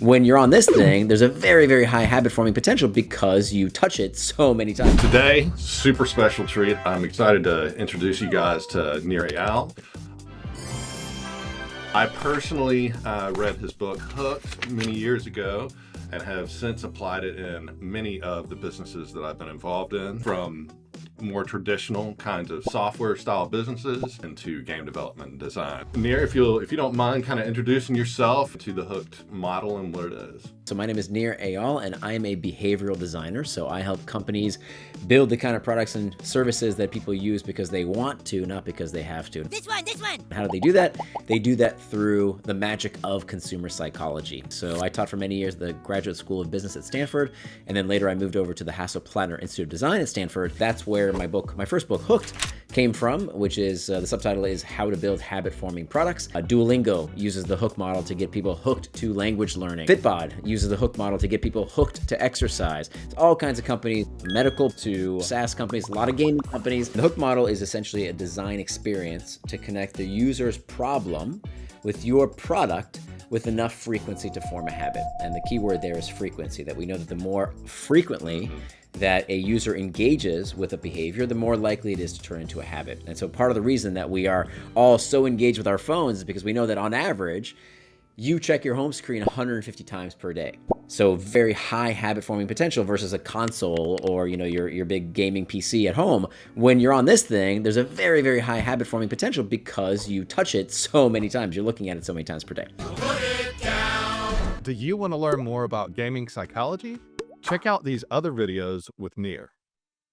When you're on this thing, there's a very, very high habit forming potential because you touch it so many times. Today, super special treat. I'm excited to introduce you guys to Nir Eyal. I personally read his book Hooked many years ago and have since applied it in many of the businesses that I've been involved in, from more traditional kinds of software style businesses into game development and design. Nir, if you don't mind kind of introducing yourself to the Hooked model and what it is. So my name is Nir Eyal and I am a behavioral designer. So I help companies build the kind of products and services that people use because they want to, not because they have to. This one! How do they do that? They do that through the magic of consumer psychology. So I taught for many years at the Graduate School of Business at Stanford, and then later I moved over to the Hasso-Plattner Institute of Design at Stanford. That's where my first book, Hooked, came from, which is, the subtitle is How to Build Habit-Forming Products. Duolingo uses the hook model to get people hooked to language learning. Fitbod uses the hook model to get people hooked to exercise. It's all kinds of companies, medical to SaaS companies, a lot of gaming companies. The hook model is essentially a design experience to connect the user's problem with your product with enough frequency to form a habit. And the key word there is frequency, that we know that the more frequently that a user engages with a behavior, the more likely it is to turn into a habit. And so part of the reason that we are all so engaged with our phones is because we know that on average, you check your home screen 150 times per day. So very high habit forming potential versus a console or your big gaming PC at home. When you're on this thing, there's a very, very high habit forming potential because you touch it so many times. You're looking at it so many times per day. Do you want to learn more about gaming psychology? Check out these other videos with Nir.